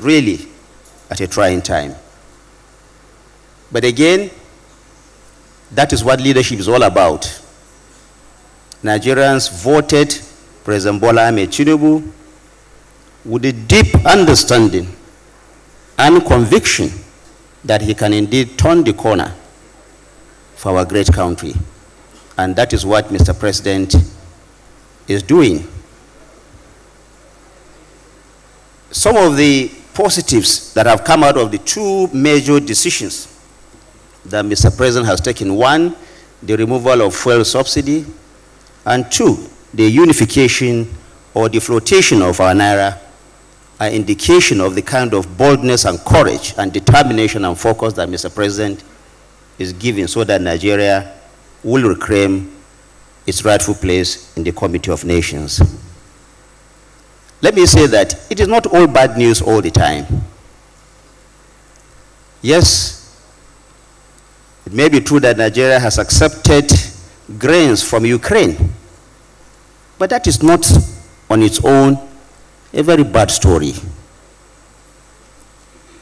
really at a trying time. But again, that is what leadership is all about. Nigerians voted President Bola Ahmed Tinubu with a deep understanding and conviction that he can indeed turn the corner for our great country. And that is what Mr. President is doing. Some of the positives that have come out of the two major decisions that Mr. President has taken: one, the removal of fuel subsidy, and two, the unification or the flotation of our naira, an indication of the kind of boldness and courage and determination and focus that Mr. President is giving so that Nigeria will reclaim its rightful place in the Committee of Nations. Let me say that it is not all bad news all the time. Yes, it may be true that Nigeria has accepted grains from Ukraine, but that is not on its own a very bad story.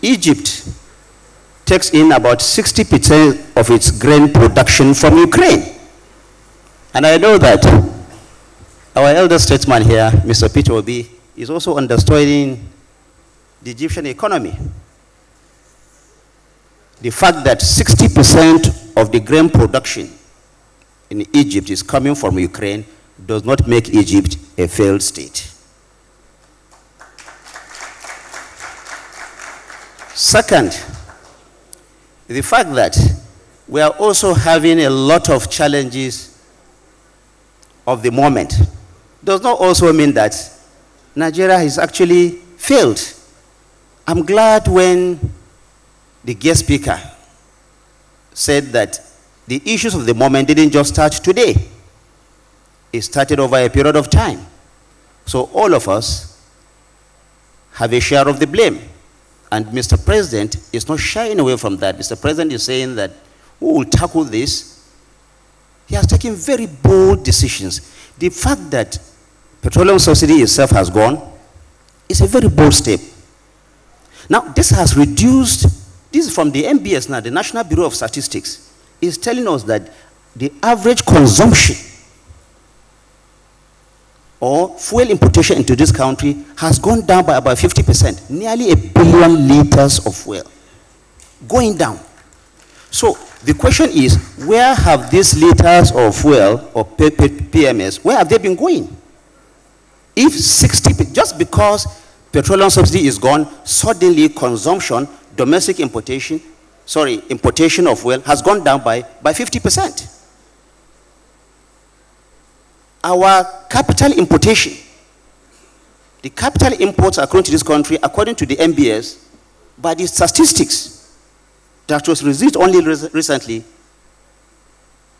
Egypt takes in about 60% of its grain production from Ukraine. And I know that our elder statesman here, Mr. Peter Obi, is also understanding the Egyptian economy. The fact that 60% of the grain production in Egypt is coming from Ukraine does not make Egypt a failed state. Second, the fact that we are also having a lot of challenges of the moment does not also mean that Nigeria has actually failed. I'm glad when the guest speaker said that the issues of the moment didn't just start today. It started over a period of time. So all of us have a share of the blame. And Mr. President is not shying away from that. Mr. President is saying that we will tackle this. He has taken very bold decisions. The fact that petroleum subsidy itself has gone is a very bold step. Now, this has reduced, this is from the NBS now, the National Bureau of Statistics, is telling us that the average consumption or fuel importation into this country has gone down by about 50%, nearly 1 billion liters of fuel, going down. So the question is, where have these liters of fuel or PMS, where have they been going? If 60, just because petroleum subsidy is gone, suddenly consumption, domestic importation, importation of fuel has gone down by 50%. Our capital importation, the capital imports according to this country, according to the NBS, by the statistics that was released only recently,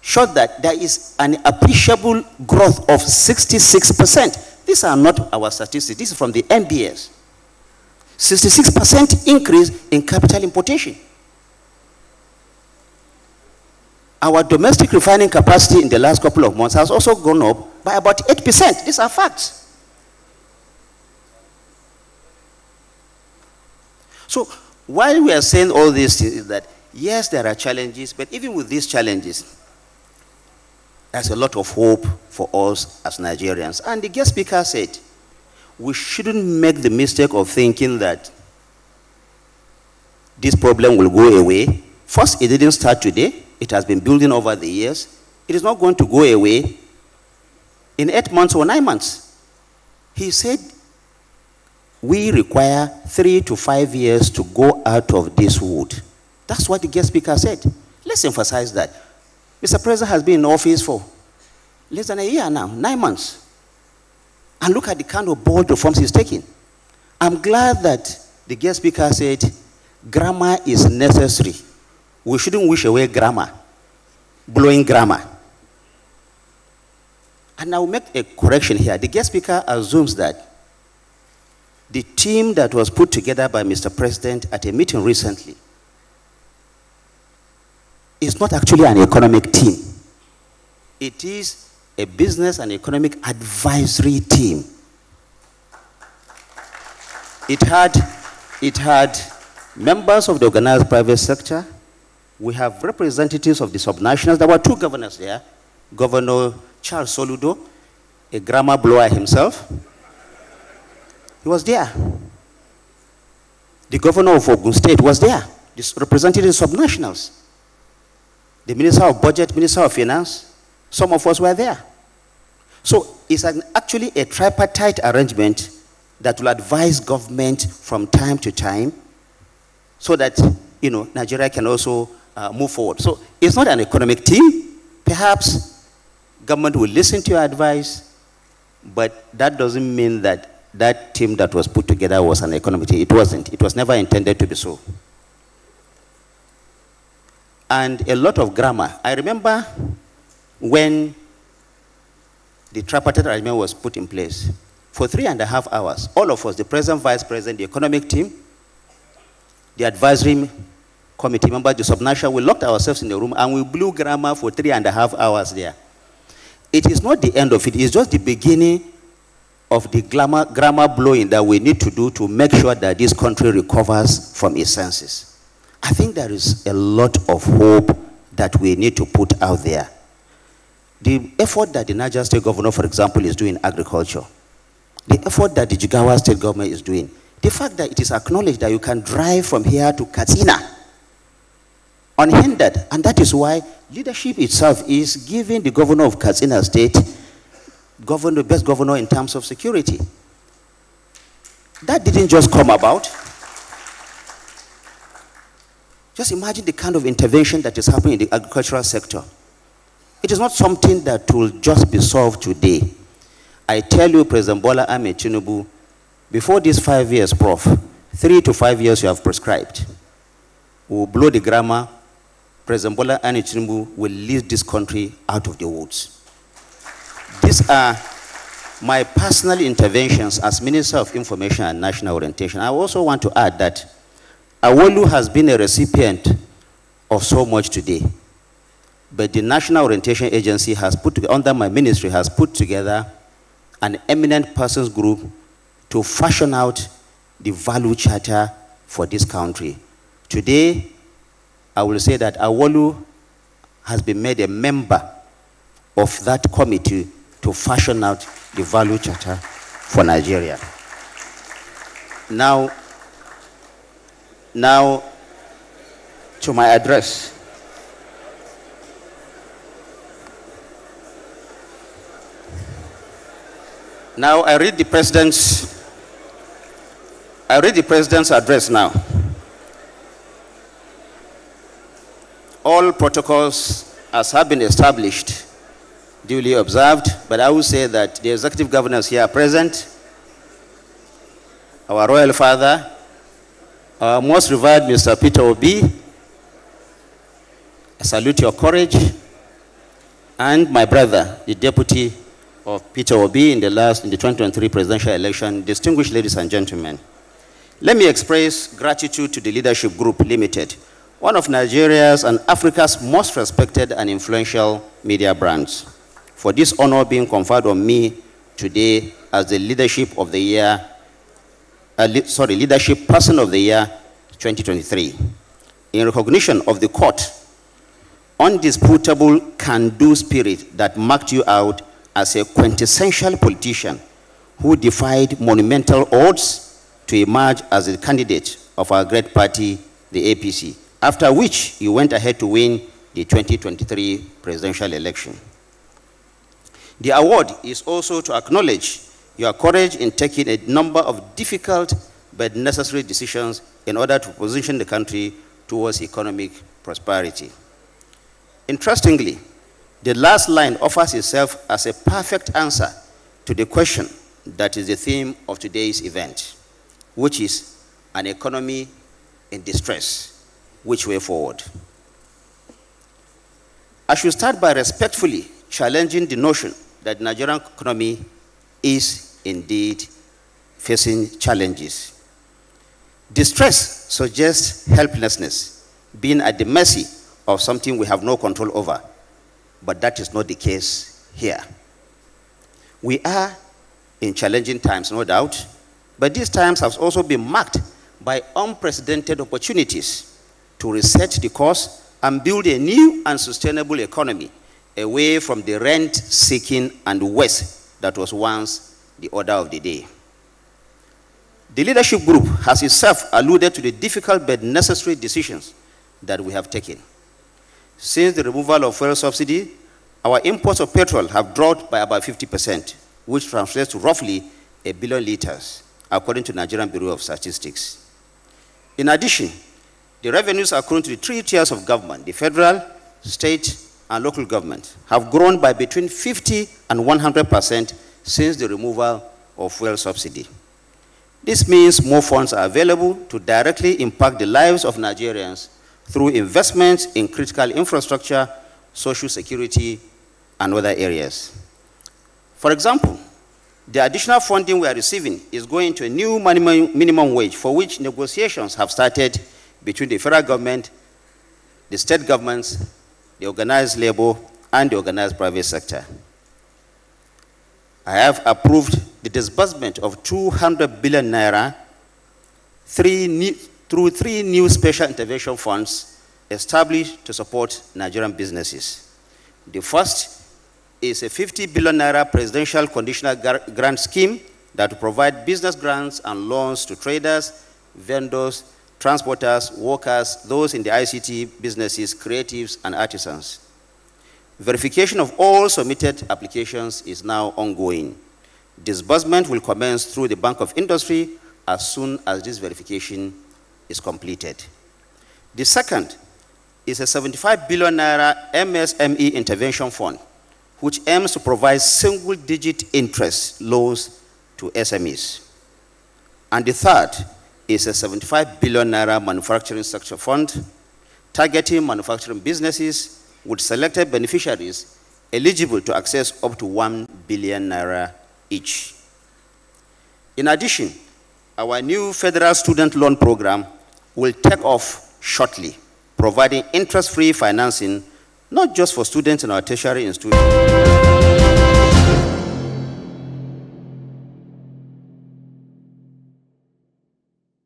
showed that there is an appreciable growth of 66%. These are not our statistics, this is from the NBS. 66% increase in capital importation. Our domestic refining capacity in the last couple of months has also gone up by about 8%. These are facts. So while we are saying all this is that, yes, there are challenges, but even with these challenges, there's a lot of hope for us as Nigerians. And the guest speaker said, we shouldn't make the mistake of thinking that this problem will go away. First, it didn't start today. It has been building over the years. It is not going to go away in 8 months or 9 months. He said, we require 3 to 5 years to go out of this wood. That's what the guest speaker said. Let's emphasize that. Mr. President has been in office for less than a year now, 9 months. And look at the kind of bold reforms he's taking. I'm glad that the guest speaker said, grammar is necessary. We shouldn't wish away grammar, blowing grammar. And I'll make a correction here. The guest speaker assumes that the team that was put together by Mr. President at a meeting recently is not actually an economic team. It is a business and economic advisory team. It had It had members of the organized private sector. We have representatives of the subnationals. There were two governors there. Governor Charles Soludo, a grammar blower himself. He was there. The governor of Ogun State was there. This represented the subnationals. The Minister of Budget, Minister of Finance, some of us were there. So it's actually a tripartite arrangement that will advise government from time to time so that, Nigeria can also move forward. So it's not an economic team. Perhaps government will listen to your advice, but that doesn't mean that that team that was put together was an economic team. It wasn't. It was never intended to be so. And a lot of grammar. I remember when the tripartite arrangement was put in place, for 3.5 hours, all of us, the president, vice president, the economic team, the advisory committee members, the subnational, we locked ourselves in the room and we blew grammar for 3.5 hours there. It is not the end of it. It's just the beginning of the grammar blowing that we need to do to make sure that this country recovers from its senses. I think there is a lot of hope that we need to put out there. The effort that the Niger State Governor, for example, is doing in agriculture, the effort that the Jigawa State Government is doing, the fact that it is acknowledged that you can drive from here to Katsina unhindered, and that is why leadership itself is giving the governor of Katsina State the best governor in terms of security. That didn't just come about. Just imagine the kind of intervention that is happening in the agricultural sector. It is not something that will just be solved today. I tell you, President Bola Ahmed Tinubu, before these 5 years, Prof, 3 to 5 years you have prescribed, we will blow the grammar. President Bola Ahmed Tinubu will lead this country out of the woods. These are my personal interventions as Minister of Information and National Orientation. I also want to add that Awolu has been a recipient of so much today. But the National Orientation Agency has under my ministry, has put together an eminent persons group to fashion out the value charter for this country. Today, I will say that Awolu has been made a member of that committee to fashion out the value charter for Nigeria. Now to my address. Now I read the president's address now. All protocols as have been established, duly observed, but I will say that the executive governors here are present, our royal father, our most revered Mr. Peter Obi, I salute your courage, and my brother, the deputy of Peter Obi in the 2023 presidential election, distinguished ladies and gentlemen. Let me express gratitude to the Leadership Group Limited, one of Nigeria's and Africa's most respected and influential media brands, for this honor being conferred on me today as the Leadership Person of the Year 2023. In recognition of the court, undisputable can-do spirit that marked you out as a quintessential politician who defied monumental odds to emerge as the candidate of our great party, the APC, after which you went ahead to win the 2023 presidential election. The award is also to acknowledge your courage in taking a number of difficult but necessary decisions in order to position the country towards economic prosperity. Interestingly, the last line offers itself as a perfect answer to the question that is the theme of today's event, which is an economy in distress. Which way forward? I should start by respectfully challenging the notion that the Nigerian economy is indeed facing challenges. Distress suggests helplessness, being at the mercy of something we have no control over. But that is not the case here. We are in challenging times, no doubt, but these times have also been marked by unprecedented opportunities to reset the course and build a new and sustainable economy away from the rent-seeking and waste that was once the order of the day. The leadership group has itself alluded to the difficult but necessary decisions that we have taken. Since the removal of fuel subsidy, our imports of petrol have dropped by about 50%, which translates to roughly 1 billion liters, according to Nigerian Bureau of Statistics. In addition, the revenues accruing to the 3 tiers of government, the federal, state, and local government, have grown by between 50 and 100% since the removal of fuel subsidy. This means more funds are available to directly impact the lives of Nigerians through investments in critical infrastructure, social security, and other areas. For example, the additional funding we are receiving is going to a new minimum wage for which negotiations have started between the federal government, the state governments, the organized labor, and the organized private sector. I have approved the disbursement of 200 billion naira through 3 new special intervention funds established to support Nigerian businesses. The first is a 50 billion naira presidential conditional grant scheme that will provide business grants and loans to traders, vendors, transporters, workers, those in the ICT businesses, creatives, and artisans. Verification of all submitted applications is now ongoing. Disbursement will commence through the Bank of Industry as soon as this verification is completed. The second is a 75 billion naira MSME intervention fund, which aims to provide single-digit interest loans to SMEs. And the third is a 75 billion naira manufacturing sector fund, targeting manufacturing businesses with selected beneficiaries eligible to access up to 1 billion naira each. In addition, our new federal student loan program will take off shortly, providing interest-free financing not just for students in our tertiary institutions.